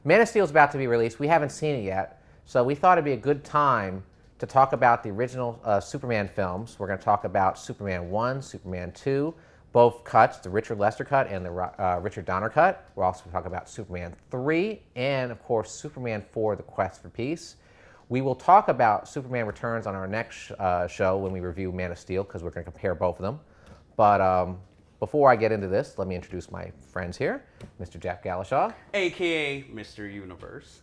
Man of Steel is about to be released. We haven't seen it yet, so we thought it'd be a good time to talk about the original Superman films. We're going to talk about Superman 1, Superman 2, both cuts, the Richard Lester cut and the Richard Donner cut. We'll also talk about Superman 3 and, of course, Superman 4, The Quest for Peace. We will talk about Superman Returns on our next show when we review Man of Steel, because we're going to compare both of them. But before I get into this, let me introduce my friends here. Mr. Jack Galashaw. A.K.A. Mr. Universe.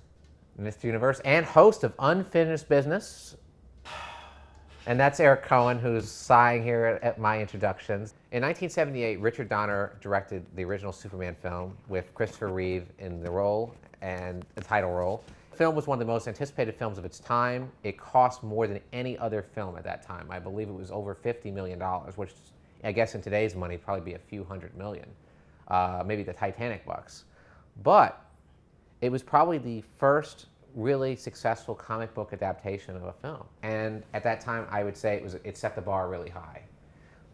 Mr. Universe, and host of Unfinished Business. And that's Eric Cohen, who's sighing here at my introductions. In 1978, Richard Donner directed the original Superman film with Christopher Reeve in the role and the title role. The film was one of the most anticipated films of its time. It cost more than any other film at that time. I believe it was over $50 million, which I guess in today's money probably be a few hundred million, maybe the Titanic bucks. But it was probably the first really successful comic book adaptation of a film. And at that time, I would say it set the bar really high.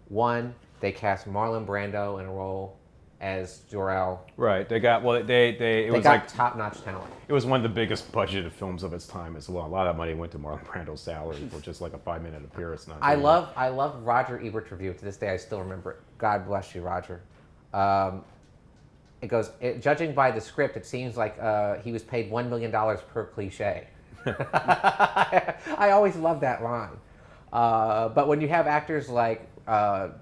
One, they cast Marlon Brando in a role as Jor-El. Right. They got it was got like top-notch talent. It was one of the biggest budgeted films of its time as well. A lot of that money went to Marlon Brando's salary for just like a 5-minute appearance. I love Roger Ebert's review. To this day, I still remember it. God bless you, Roger. It goes, judging by the script, it seems like he was paid $1 million per cliche. I always love that line. But when you have actors like Marlon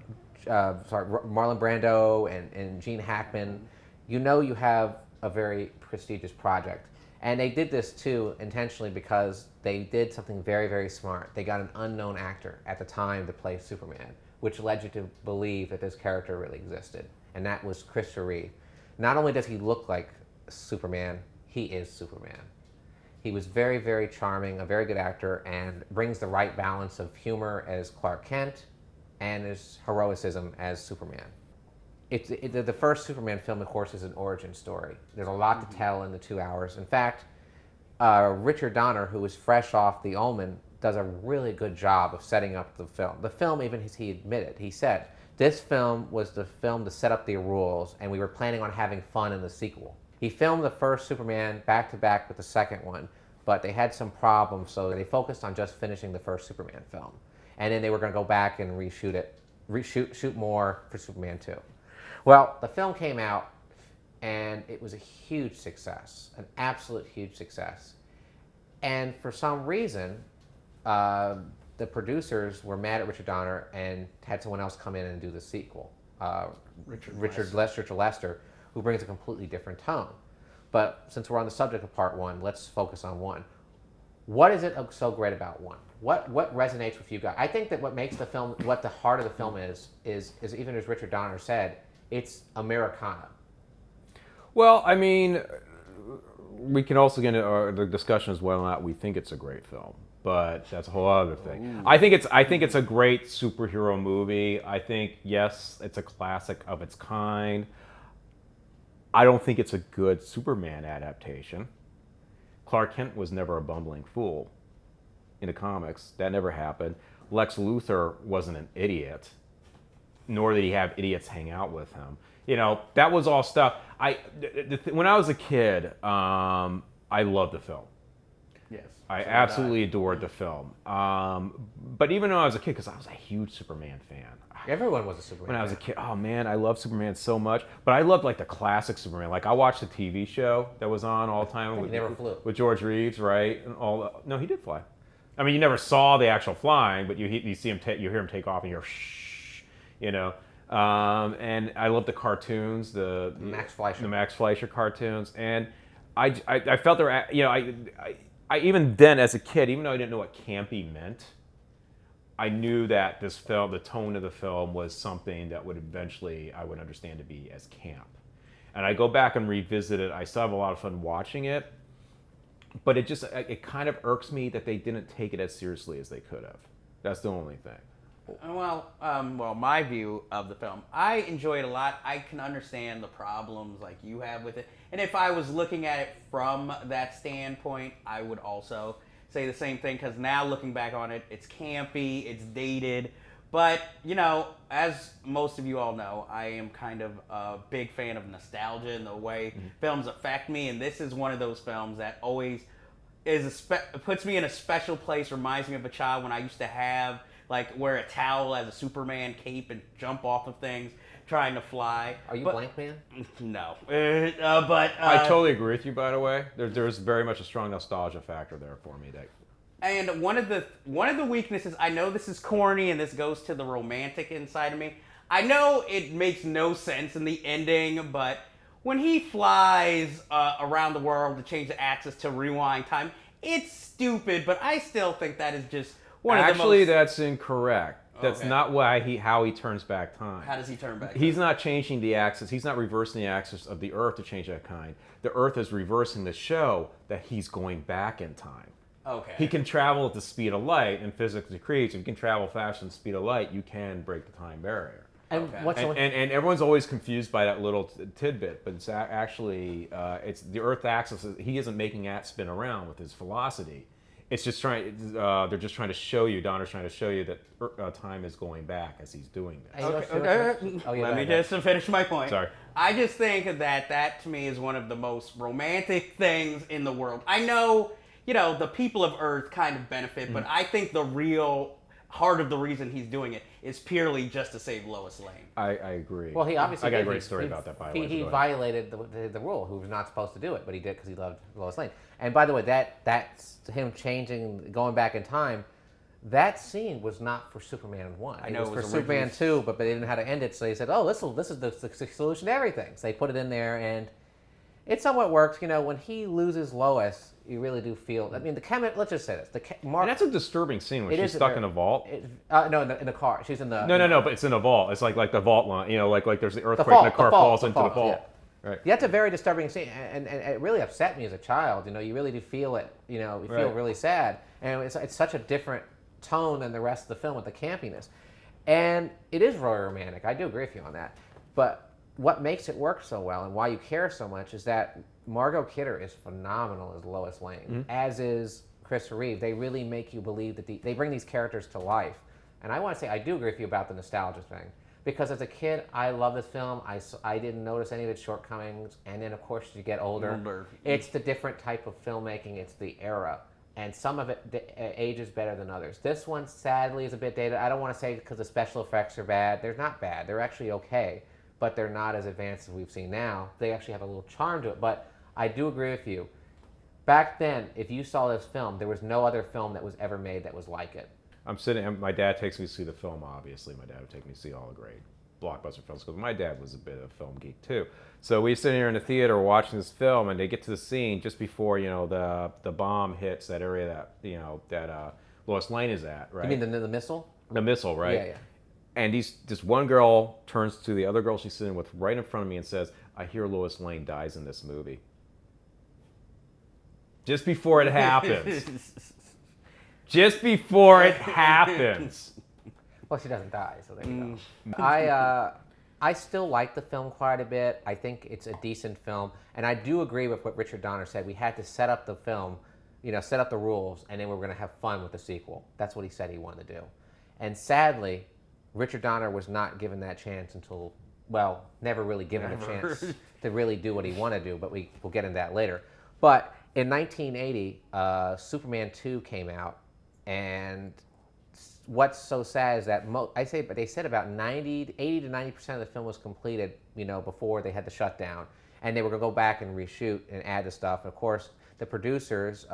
Brando and Gene Hackman, you know you have a very prestigious project. And they did this too intentionally because they did something very, very smart. They got an unknown actor at the time to play Superman, which led you to believe that this character really existed. And that was Christopher Reeve. Not only does he look like Superman, he is Superman. He was very, very charming, a very good actor, and brings the right balance of humor as Clark Kent and his heroicism as Superman. The first Superman film, of course, is an origin story. There's a lot to tell in the 2 hours. In fact, Richard Donner, who was fresh off The Omen, does a really good job of setting up the film. The film, even as he admitted, he said, this film was the film to set up the rules, and we were planning on having fun in the sequel. He filmed the first Superman back-to-back with the second one, but they had some problems, so they focused on just finishing the first Superman film. And then they were going to go back and shoot more for Superman 2. Well, the film came out, and it was a huge success, an absolute huge success. And for some reason, the producers were mad at Richard Donner and had someone else come in and do the sequel, Richard Lester, who brings a completely different tone. But since we're on the subject of part one, let's focus on one. What is it so great about one? What resonates with you guys? I think that what makes the film, what the heart of the film is even as Richard Donner said, it's Americana. Well, I mean, we can also get into the discussion as whether or not we think it's a great film. But that's a whole other thing. Ooh. I think it's a great superhero movie. I think, yes, it's a classic of its kind. I don't think it's a good Superman adaptation. Clark Kent was never a bumbling fool in the comics. That never happened. Lex Luthor wasn't an idiot, nor did he have idiots hang out with him. You know, that was all stuff. When I was a kid, I loved the film. Yes. I absolutely adored the film. But even when I was a kid, because I was a huge Superman fan. Everyone was a Superman fan. When I was a kid, oh man, I loved Superman so much. But I loved like the classic Superman. Like I watched the TV show that was on all the time with George Reeves, right? And no, he did fly. I mean, you never saw the actual flying, but you see him, you hear him take off, and you're shh, you know. And I loved the cartoons, the Max Fleischer cartoons, and I felt there were, you know, I even then as a kid, even though I didn't know what campy meant, I knew that this film, the tone of the film, was something that would eventually I would understand to be as camp. And I go back and revisit it. I still have a lot of fun watching it, but it kind of irks me that they didn't take it as seriously as they could have. That's the only thing. Well, my view of the film, I enjoy it a lot. I can understand the problems like you have with it. And if I was looking at it from that standpoint, I would also say the same thing, because now looking back on it, it's campy, it's dated, But, as most of you all know, I am kind of a big fan of nostalgia and the way films affect me. And this is one of those films that always puts me in a special place, reminds me of a child when I used to have, wear a towel as a Superman cape and jump off of things trying to fly. Are you Blank Man? No. I totally agree with you, by the way. There's very much a strong nostalgia factor there for me. And one of the weaknesses, I know this is corny and this goes to the romantic inside of me. I know it makes no sense in the ending, but when he flies around the world to change the axis to rewind time, it's stupid, but I still think that is just one of the most... Actually, that's incorrect. That's not how he turns back time. How does he turn back time? He's not changing the axis. He's not reversing the axis of the Earth to change that kind. The Earth is reversing the show that he's going back in time. Okay. He can travel at the speed of light, and physics decrees. If you can travel faster than the speed of light, you can break the time barrier. And, and everyone's always confused by that little tidbit, but it's actually it's the Earth axis. He isn't making that spin around with his velocity. It's just they're just trying to show you. Donner's trying to show you that time is going back as he's doing this. Let me just finish my point. Sorry. I just think that to me is one of the most romantic things in the world. I know, the people of Earth kind of benefit, but I think the real heart of the reason he's doing it is purely just to save Lois Lane. I agree. Well, he obviously I got a great story about that, by the way. He violated the rule. He was not supposed to do it, but he did because he loved Lois Lane. And by the way, that's him going back in time. That scene was not for Superman 1. I know it was for Superman 2, but they didn't know how to end it, so they said, this is the solution to everything. So they put it in there, and it somewhat works. When he loses Lois, you really do feel. I mean, let's just say this. And that's a disturbing scene when she's stuck in a vault. No, in the car. She's in the. No, but it's in a vault. It's like the vault line. Like there's the earthquake and the car falls into the vault. Yeah. Right. That's a very disturbing scene, and it really upset me as a child. You really do feel it. You feel really sad, and it's such a different tone than the rest of the film with the campiness, and it is very romantic. I do agree with you on that, but what makes it work so well and why you care so much is that Margot Kidder is phenomenal as Lois Lane, as is Christopher Reeve. They really make you believe that they bring these characters to life, and I want to say I do agree with you about the nostalgia thing. Because as a kid, I love this film. I didn't notice any of its shortcomings. And then, of course, as you get older, it's the different type of filmmaking. It's the era. And some of it ages better than others. This one, sadly, is a bit dated. I don't want to say because the special effects are bad. They're not bad. They're actually okay. But they're not as advanced as we've seen now. They actually have a little charm to it. But I do agree with you. Back then, if you saw this film, there was no other film that was ever made that was like it. I'm sitting. My dad takes me to see the film. Obviously, my dad would take me to see all the great blockbuster films because my dad was a bit of a film geek too. So we sit here in the theater watching this film, and they get to the scene just before the bomb hits that area that Lois Lane is at. Right? You mean the missile? The missile, right? Yeah. And this one girl turns to the other girl she's sitting with right in front of me and says, "I hear Lois Lane dies in this movie." Just before it happens. Just before it happens. Well, she doesn't die, so there you go. I still like the film quite a bit. I think it's a decent film, and I do agree with what Richard Donner said. We had to set up the film, set up the rules, and then we were going to have fun with the sequel. That's what he said he wanted to do. And sadly, Richard Donner was not given that chance until, never really given a chance to really do what he wanted to do, but we'll get into that later. But in 1980, Superman 2 came out. And what's so sad is that they said about 80 to 90% of the film was completed, before they had the shutdown, and they were going to go back and reshoot and add the stuff. And of course, the producers,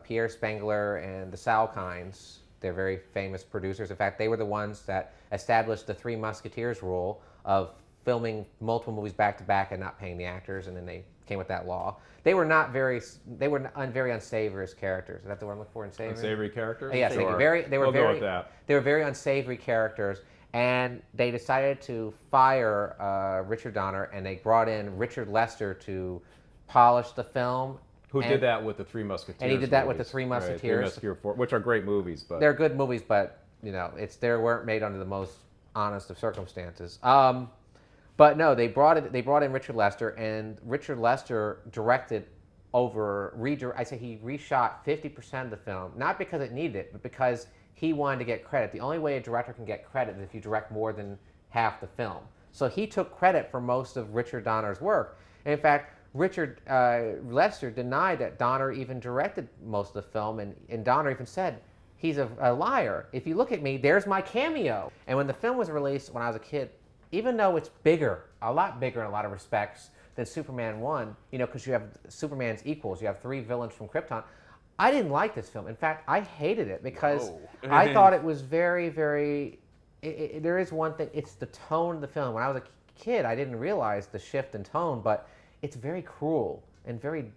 Pierre Spengler and the Salkinds, they're very famous producers. In fact, they were the ones that established the Three Musketeers rule of filming multiple movies back to back and not paying the actors, and then they came with that law. They were very unsavory as characters. Is that the word I'm looking for? Unsavory characters? Yes, sure. They were very unsavory characters, and they decided to fire Richard Donner, and they brought in Richard Lester to polish the film. Who did that with the Three Musketeers? And he did that with the Three Musketeers. Right, which are great movies, but they're good movies, but they weren't made under the most honest of circumstances. But no, they brought in Richard Lester, and Richard Lester directed he reshot 50% of the film, not because it needed it, but because he wanted to get credit. The only way a director can get credit is if you direct more than half the film. So he took credit for most of Richard Donner's work. And in fact, Richard Lester denied that Donner even directed most of the film, and Donner even said, he's a liar. If you look at me, there's my cameo. And when the film was released when I was a kid, even though it's bigger, a lot bigger in a lot of respects than Superman 1, because you have Superman's equals, you have 3 villains from Krypton, I didn't like this film. In fact, I hated it because I thought it was very, very, there is one thing, it's the tone of the film. When I was a kid, I didn't realize the shift in tone, but it's very cruel and very,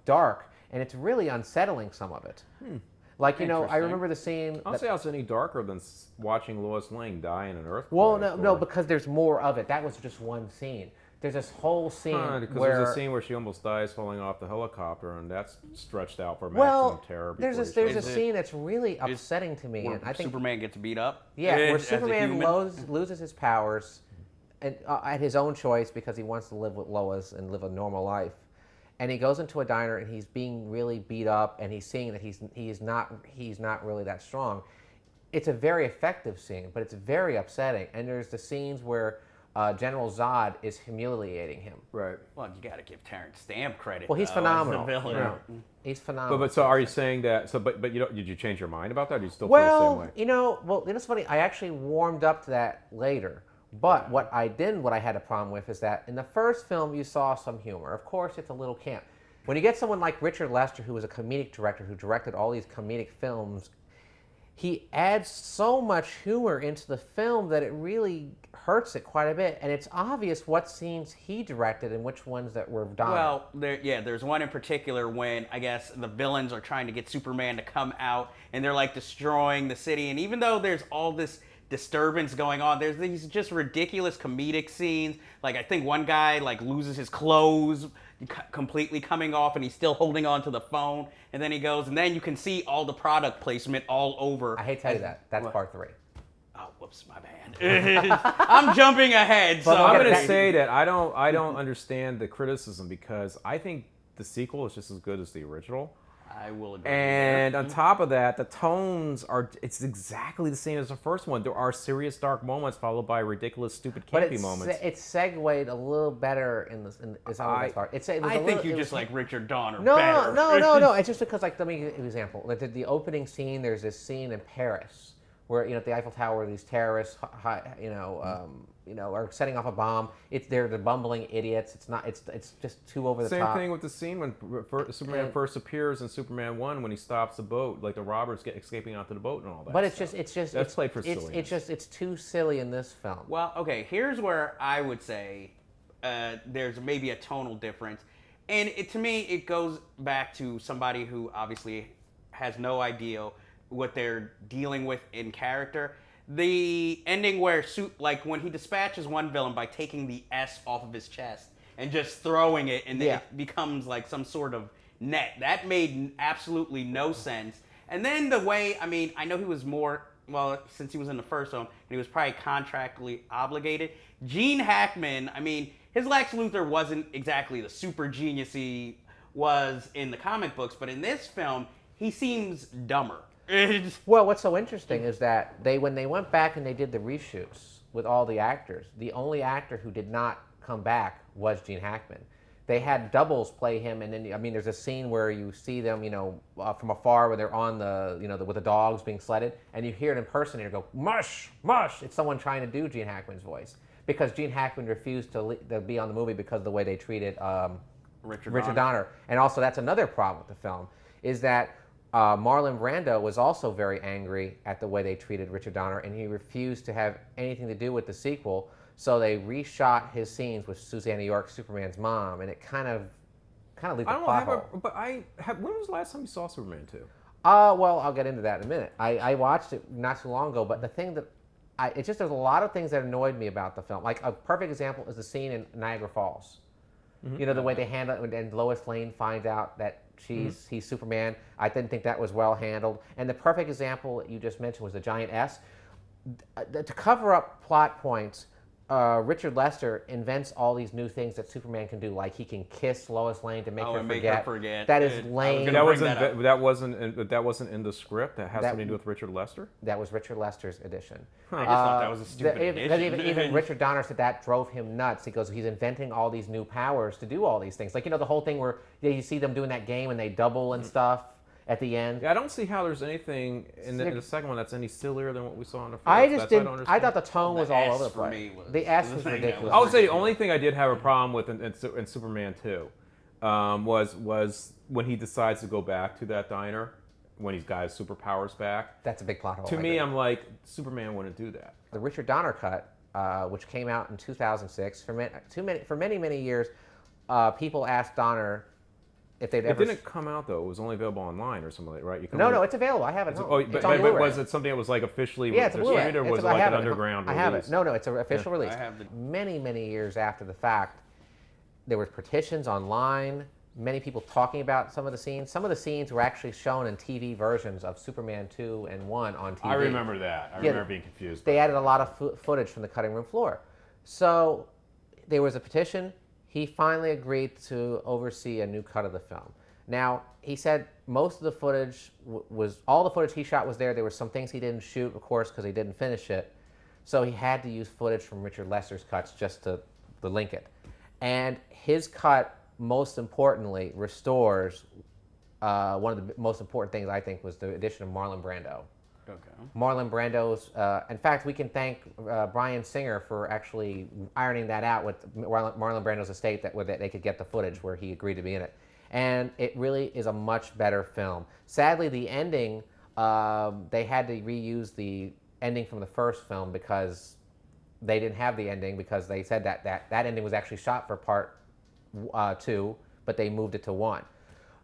dark, and it's really unsettling, some of it. Like, I remember the scene. I don't say it's any darker than watching Lois Lane die in an earthquake. Well, no, because there's more of it. That was just one scene. There's this whole scene because where there's a scene where she almost dies falling off the helicopter, and that's stretched out for maximum terror. There's a scene that's really upsetting to me, where and I think Superman gets beat up. Yeah, where Superman loses his powers, and at his own choice because he wants to live with Lois and live a normal life. And he goes into a diner and he's being really beat up, and he's seeing that he's not really that strong. It's a very effective scene, but it's very upsetting. And there's the scenes where General Zod is humiliating him. Right. Well, you got to give Terrence Stamp credit. Well, he's phenomenal. As the villain. Yeah. He's phenomenal. But so are you saying that? So, but did you change your mind about that? Or do you still feel the same way? It's funny. I actually warmed up to that later. But what I had a problem with is that in the first film you saw some humor. Of course, it's a little camp. When you get someone like Richard Lester, who was a comedic director who directed all these comedic films, he adds so much humor into the film that it really hurts it quite a bit. And it's obvious what scenes he directed and which ones that were Donner. Well, there's one in particular when, I guess, the villains are trying to get Superman to come out, and they're like destroying the city. And even though there's all this disturbance going on, there's these just ridiculous comedic scenes. Like, I think one guy loses his clothes completely coming off, and he's still holding on to the phone, and then he goes, and then you can see all the product placement all over. I hate to tell you that. That's part 3. Oh, whoops, my bad. I'm jumping ahead. But I'm going to say that I don't understand the criticism, because I think the sequel is just as good as the original. I will agree. And on top of that, the tones it's exactly the same as the first one. There are serious dark moments followed by ridiculous, stupid, campy moments. It's segued a little better in the part. I think you just like Richard Donner better. No. It's just because, let me give you an example. The opening scene, there's this scene in Paris where, at the Eiffel Tower, these terrorists, are setting off a bomb. They're the bumbling idiots. It's just too over the top. Same thing with the scene when Superman first appears in Superman 1 when he stops the boat, like the robbers escaping onto the boat and all that. But it's played for silliness. It's too silly in this film. Well, okay, here's where I would say there's maybe a tonal difference. And to me, it goes back to somebody who obviously has no idea what they're dealing with in character. The ending where when he dispatches one villain by taking the S off of his chest and just throwing it, and it becomes like some sort of net. That made absolutely no sense. And then the way, I know he was since he was in the first film, and he was probably contractually obligated. Gene Hackman, his Lex Luthor wasn't exactly the super genius he was in the comic books, but in this film, he seems dumber. Well, what's so interesting is that when they went back and they did the reshoots with all the actors, the only actor who did not come back was Gene Hackman. They had doubles play him, and then there's a scene where you see them, from afar when they're on with the dogs being sledded, and you hear an impersonator go mush, mush. It's someone trying to do Gene Hackman's voice because Gene Hackman refused to be on the movie because of the way they treated Richard Donner. And also, that's another problem with the film is that. Marlon Brando was also very angry at the way they treated Richard Donner, and he refused to have anything to do with the sequel. So they reshot his scenes with Susanna York, Superman's mom, and it kind of leaves a plot hole. When was the last time you saw Superman 2? Well, I'll get into that in a minute. I watched it not too long ago, but the thing that there's a lot of things that annoyed me about the film. Like a perfect example is the scene in Niagara Falls. Mm-hmm. The way they handle it, and Lois Lane finds out that he's Superman. I didn't think that was well handled. And the perfect example that you just mentioned was the giant S. To cover up plot points, Richard Lester invents all these new things that Superman can do, like he can kiss Lois Lane to make her forget. That is lame. That wasn't in the script. That has something to do with Richard Lester. That was Richard Lester's edition. I just thought that was a stupid edition. Even Richard Donner said that drove him nuts. He goes, he's inventing all these new powers to do all these things. Like, the whole thing where you see them doing that game and they double and stuff at the end. Yeah, I don't see how there's anything in the second one that's any sillier than what we saw in the first. I thought the tone was all over the place. The S was ridiculous. I would say the only thing I did have a problem with in Superman 2 was when he decides to go back to that diner when he's got his superpowers back. That's a big plot hole. To me, I'm like, Superman wouldn't do that. The Richard Donner cut, which came out in 2006, for many years, people asked Donner if they'd ever... It didn't come out, though. It was only available online or something like that, right? No, it's available. I have it. But was it something that was like officially distributed, or was it like an underground release? I have it. No, it's an official release. Many years after the fact, there were petitions online, many people talking about some of the scenes. Some of the scenes were actually shown in TV versions of Superman 2 and 1 on TV. I remember that. I remember being confused. They added a lot of footage from the cutting room floor. So there was a petition. He finally agreed to oversee a new cut of the film. Now, he said most of the footage all the footage he shot was there. There were some things he didn't shoot, of course, because he didn't finish it. So he had to use footage from Richard Lester's cuts just to link it. And his cut, most importantly, restores one of the most important things, I think, was the addition of Marlon Brando. Okay. Marlon Brando's, in fact, we can thank Bryan Singer for actually ironing that out with Marlon Brando's estate that they could get the footage where he agreed to be in it. And it really is a much better film. Sadly, the ending, they had to reuse the ending from the first film because they didn't have the ending, because they said that ending was actually shot for part 2, but they moved it to 1.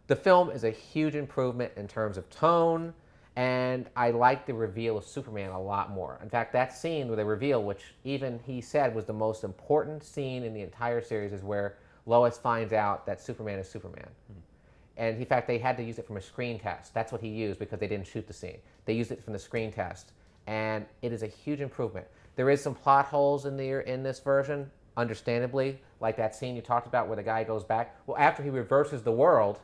The film is a huge improvement in terms of tone, and I like the reveal of Superman a lot more. In fact, that scene where they reveal, which even he said was the most important scene in the entire series, is where Lois finds out that Superman is Superman. And in fact, they had to use it from a screen test. That's what he used because they didn't shoot the scene. They used it from the screen test, and it is a huge improvement. There is some plot holes in this version, understandably, like that scene you talked about where the guy goes back. Well, after he reverses the world,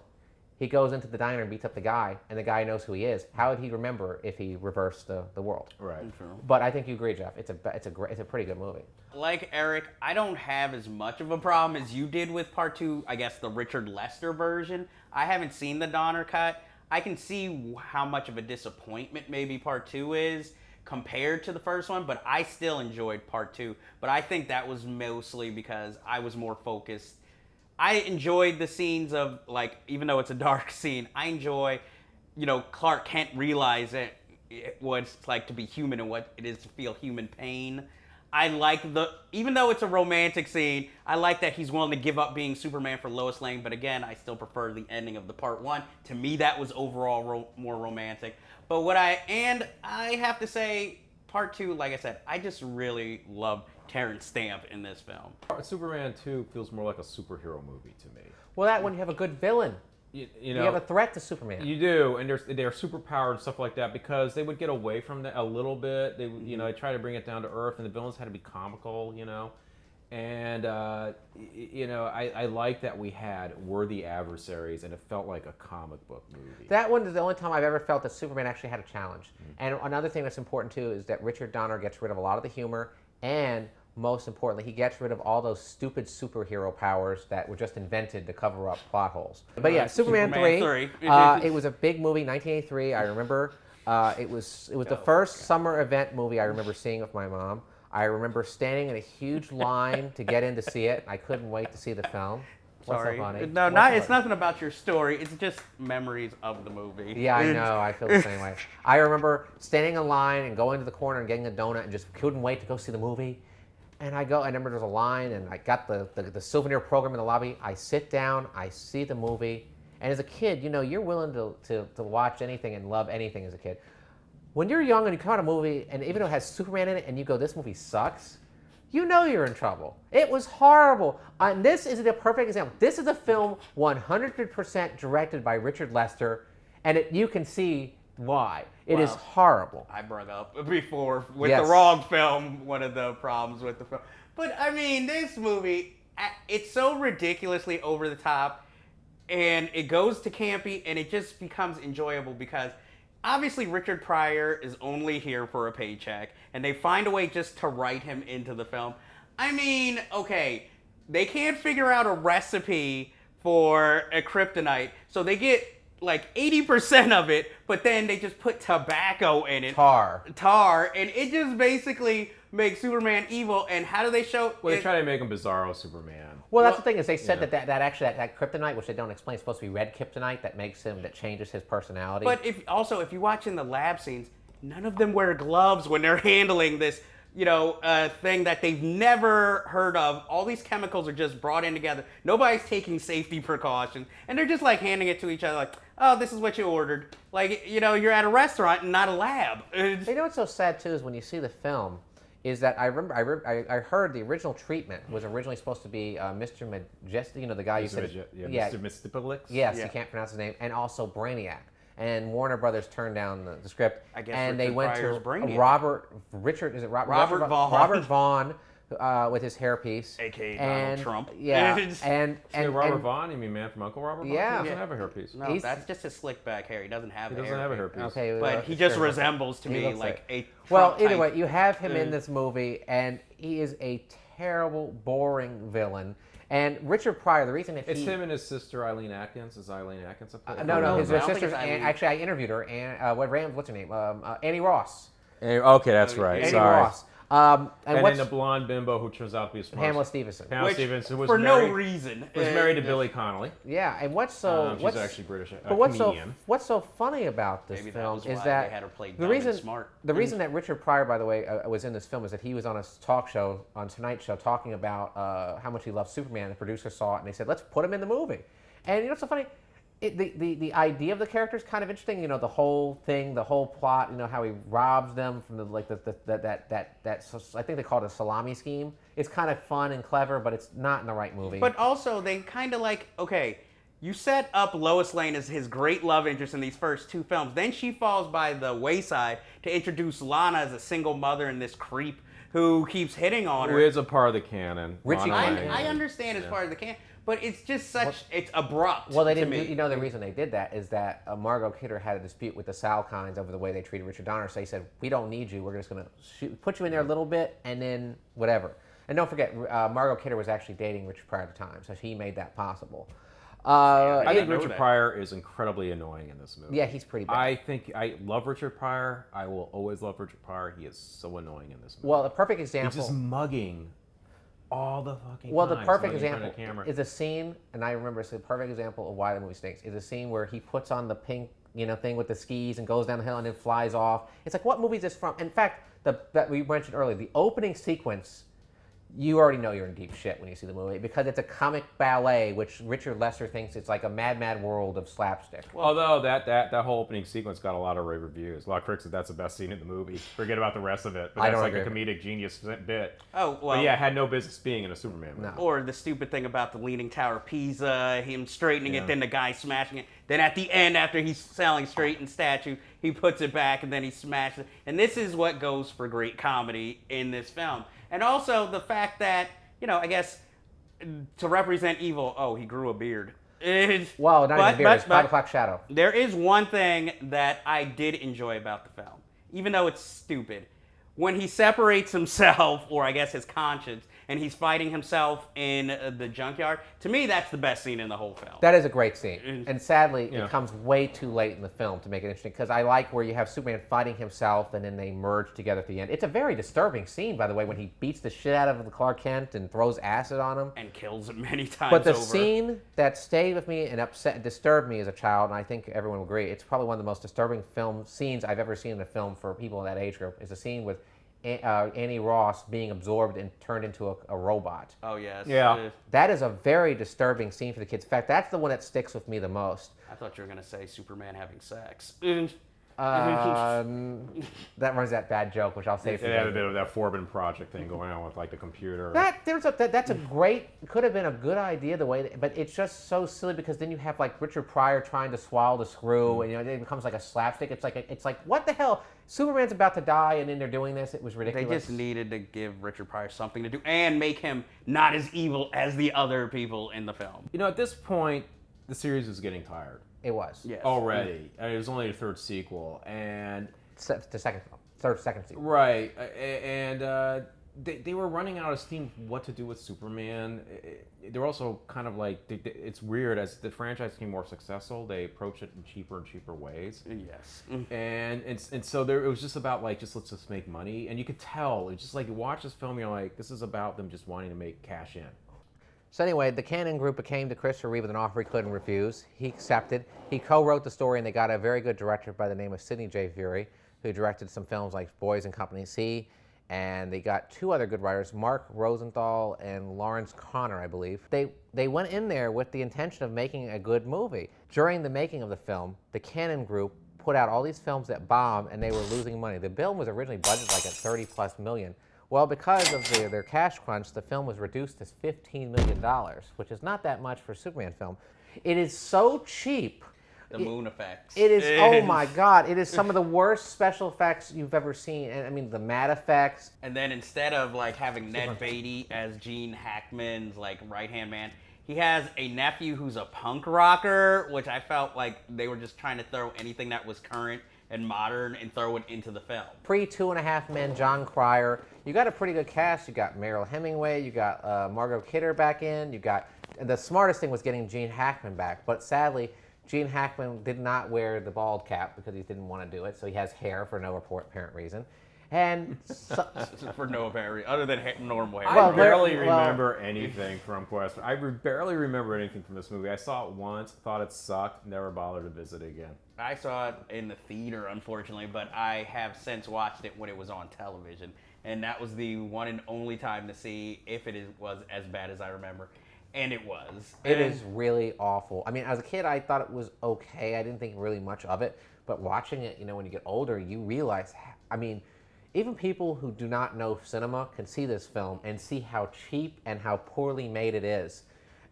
he goes into the diner and beats up the guy, and the guy knows who he is. How would he remember if he reversed the world? Right. But I think you agree, Jeff. It's a pretty good movie. Like Eric, I don't have as much of a problem as you did with part 2. I guess the Richard Lester version. I haven't seen the Donner cut. I can see how much of a disappointment maybe part 2 is compared to the first one, but I still enjoyed part 2. But I think that was mostly because I was more focused. I enjoyed the scenes of, like, even though it's a dark scene, I enjoy, Clark Kent realize what it's like to be human and what it is to feel human pain. I like even though it's a romantic scene, I like that he's willing to give up being Superman for Lois Lane, but again, I still prefer the ending of the part 1. To me, that was overall more romantic. But I have to say, part 2, like I said, I just really love Terrence Stamp in this film. Superman 2 feels more like a superhero movie to me. Well, that when you have a good villain. You have a threat to Superman. You do, and they're superpowered and stuff like that, because they would get away from that a little bit. They they try to bring it down to earth, and the villains had to be comical, And I like that we had worthy adversaries, and it felt like a comic book movie. That one is the only time I've ever felt that Superman actually had a challenge. And another thing that's important too is that Richard Donner gets rid of a lot of the humor, and most importantly, he gets rid of all those stupid superhero powers that were just invented to cover up plot holes. But yeah, Superman 3. It was a big movie, 1983. I remember it was the first summer event movie I remember seeing with my mom. I remember standing in a huge line to get in to see it. I couldn't wait to see the film. Sorry. What's up, honey? No, it's nothing about your story. It's just memories of the movie. Yeah, I know. I feel the same way. I remember standing in line and going to the corner and getting a donut and just couldn't wait to go see the movie. And I remember there's a line, and I got the souvenir program in the lobby. I sit down, I see the movie, and as a kid, you're willing to watch anything and love anything as a kid. When you're young and you come out of a movie, and even though it has Superman in it, and you go, this movie sucks, you're in trouble. It was horrible. And this is a perfect example. This is a film 100% directed by Richard Lester, and you can see why. It is horrible. I brought up before with the wrong film, one of the problems with the film. But I mean, this movie, it's so ridiculously over the top, and it goes to campy, and it just becomes enjoyable because obviously Richard Pryor is only here for a paycheck, and they find a way just to write him into the film. I mean, okay, they can't figure out a recipe for a kryptonite, so they get like 80% of it, but then they just put tobacco in it. Tar, and it just basically makes Superman evil. And how do they show? Well, they try to make him Bizarro Superman. Well, that's the thing is they said that that kryptonite, which they don't explain, is supposed to be red kryptonite that changes his personality. But if you watch in the lab scenes, none of them wear gloves when they're handling this, thing that they've never heard of. All these chemicals are just brought in together. Nobody's taking safety precautions, and they're just like handing it to each other, like, "Oh, this is what you ordered." Like, you're at a restaurant and not a lab. You know what's so sad too is when you see the film. Is that I heard the original treatment was originally supposed to be Mr. Majestic, the guy you said. Mr. Mistipalix? Yes, you can't pronounce his name, and also Brainiac. And Warner Brothers turned down the script, I guess and they went to Brainiac. Robert Vaughn. Robert Vaughn with his hairpiece, aka Donald Trump. Yeah, and Robert Vaughn. You mean Man from Uncle Robert Vaughn? Yeah, he doesn't have a hairpiece. No, that's just his slick back hair. He doesn't have. He doesn't have a hairpiece. Okay, but he just resembles to me like a. Well, either way, you have him in this movie, and he is a terrible, boring villain. And Richard Pryor, the reason it's him and his sister Eileen Atkins. Is Eileen Atkins up there? No, his sister's. Actually, I interviewed her. And what's her name? Annie Ross. Okay, that's right. Annie Sorry. Ross. And then the blonde bimbo who turns out to be a smart. Pamela Stevenson. Who was for married, no reason was married to Billy Connolly. Yeah, and she's actually British. But what's so funny about this film is that they had her play the reason that Richard Pryor, by the way, was in this film is that he was on a talk show on Tonight Show talking about how much he loved Superman. The producer saw it and they said, "Let's put him in the movie." And what's so funny? The idea of the character is kind of interesting. The whole thing, the whole plot. How he robs them from that I think they call it a salami scheme. It's kind of fun and clever, but it's not in the right movie. But also, they kind of you set up Lois Lane as his great love interest in these first two films. Then she falls by the wayside to introduce Lana as a single mother and this creep who keeps hitting on her. Who is a part of the canon. I understand it's part of the canon. But it's just it's abrupt. Well, they didn't. The reason they did that is that Margot Kidder had a dispute with the Salkinds over the way they treated Richard Donner. So they said, "We don't need you. We're just going to put you in there a little bit, and then whatever." And don't forget, Margot Kidder was actually dating Richard Pryor at the time, so he made that possible. I think Richard Pryor is incredibly annoying in this movie. Yeah, he's pretty bad. I love Richard Pryor. I will always love Richard Pryor. He is so annoying in this movie. Well, the perfect example. He's just mugging. All the fucking Well, the perfect example is a scene, and I remember it's a perfect example of why the movie stinks, is a scene where he puts on the pink, thing with the skis and goes down the hill and then flies off. It's like, what movie is this from? In fact, that we mentioned earlier, the opening sequence, you already know you're in deep shit when you see the movie because it's a comic ballet, which Richard Lester thinks it's like a mad, mad world of slapstick. Although that whole opening sequence got a lot of rave reviews. A lot of critics said that's the best scene in the movie. Forget about the rest of it. But that's like a comedic genius bit. Oh, well. But yeah, it had no business being in a Superman movie. No. Or the stupid thing about the Leaning Tower of Pisa, him straightening it, then the guy smashing it. Then at the end, after he's selling straightened statue, he puts it back and then he smashes it. And this is what goes for great comedy in this film. And also the fact that, I guess, to represent evil, he grew a beard. Well, not even a beard, it's 5 o'clock shadow. There is one thing that I did enjoy about the film, even though it's stupid. When he separates himself, or I guess his conscience, and he's fighting himself in the junkyard, to me, that's the best scene in the whole film. That is a great scene. And sadly, it comes way too late in the film to make it interesting, because I like where you have Superman fighting himself, and then they merge together at the end. It's a very disturbing scene, by the way, when he beats the shit out of the Clark Kent and throws acid on him. And kills him many times But the scene that stayed with me and disturbed me as a child, and I think everyone will agree, it's probably one of the most disturbing film scenes I've ever seen in a film for people in that age group, is a scene with Annie Ross being absorbed and turned into a robot. Oh, yes. Yeah. That is a very disturbing scene for the kids. In fact, that's the one that sticks with me the most. I thought you were going to say Superman having sex. That runs that bad joke, which I'll save for It had a later. bit of that Forbin project thing going on with like the computer. That's a great, could have been a good idea the way, but it's just so silly because then you have like Richard Pryor trying to swallow the screw, and it becomes like a slapstick. It's like what the hell? Superman's about to die, and then they're doing this. It was ridiculous. They just needed to give Richard Pryor something to do and make him not as evil as the other people in the film. At this point, the series was getting tired. It was. Yes. Already. It was only the third sequel, and The second sequel. right, and they were running out of steam. What to do with Superman? They're also kind of like it's weird as the franchise became more successful. They approached it in cheaper and cheaper ways. Yes. And so it was just about like let's just make money, and you could tell. It's just like you watch this film, you're like, this is about them just wanting to make cash in. So anyway, the Cannon Group came to Christopher Reeve with an offer he couldn't refuse. He accepted. He co-wrote the story, and they got a very good director by the name of Sidney J. Furie, who directed some films like Boys and Company C. And they got two other good writers, Mark Rosenthal and Lawrence Connor, I believe. They went in there with the intention of making a good movie. During the making of the film, the Cannon Group put out all these films that bombed, and they were losing money. The film was originally budgeted like at $30+ million. Well, because of their cash crunch, the film was reduced to $15 million, which is not that much for a Superman film. It is so cheap. The moon effects. It is, oh my God, it is some of the worst special effects you've ever seen. And I mean, the matte effects. And then instead of like having Ned Beatty as Gene Hackman's like right-hand man, he has a nephew who's a punk rocker, which I felt like they were just trying to throw anything that was current and modern and throw it into the film. Pre-Two and a Half Men, John Cryer. You got a pretty good cast. You got Meryl Hemingway. You got Margot Kidder back in. You got, the smartest thing was getting Gene Hackman back. But sadly, Gene Hackman did not wear the bald cap because he didn't want to do it. So he has hair for no apparent reason. And for no apparent reason, other than normal hair. I barely remember anything from Quest. I barely remember anything from this movie. I saw it once, thought it sucked, never bothered to visit it again. I saw it in the theater, unfortunately, but I have since watched it when it was on television. And that was the one and only time to see if was as bad as I remember. And it was. It is really awful. I mean, as a kid, I thought it was okay. I didn't think really much of it. But watching it, when you get older, you realize, I mean, even people who do not know cinema can see this film and see how cheap and how poorly made it is.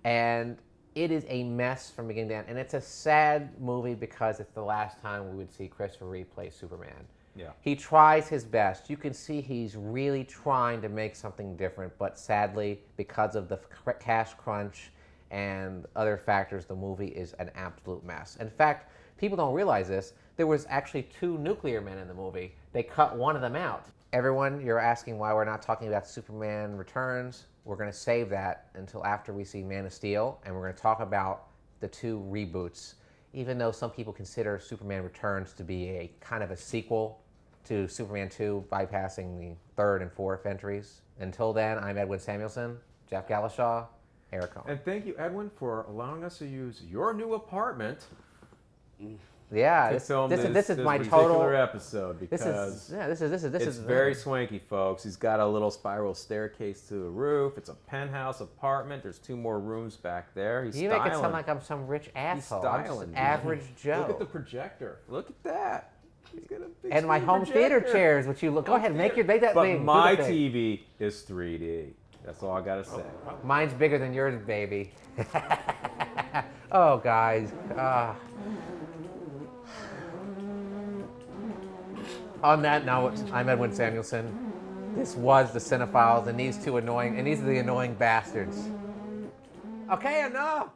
And it is a mess from beginning to end. And it's a sad movie because it's the last time we would see Christopher Reeve play Superman. Yeah. He tries his best. You can see he's really trying to make something different, but sadly, because of the cash crunch and other factors, the movie is an absolute mess. In fact, people don't realize this. There was actually 2 nuclear men in the movie. They cut one of them out. Everyone, you're asking why we're not talking about Superman Returns. We're going to save that until after we see Man of Steel, and we're going to talk about the 2 reboots, even though some people consider Superman Returns to be a kind of a sequel to Superman 2, bypassing the 3rd and 4th entries. Until then, I'm Edwin Samuelson, Jeff Galashaw, Eric Cohen. And thank you, Edwin, for allowing us to use your new apartment. Yeah, this is my total episode because this is very swanky, folks. He's got a little spiral staircase to the roof. It's a penthouse apartment. There's 2 more rooms back there. You make it sound like I'm some rich asshole. He's I'm just an average Joe. Look at the projector. Look at that. He's got a big and my home projector. theater chairs, which you look. Go ahead, make that but thing. My TV is 3D. That's all I gotta say. Mine's bigger than yours, baby. Oh, guys. On that note, I'm Edwin Samuelson. This was the CineFiles, and these are the annoying bastards. Okay, enough.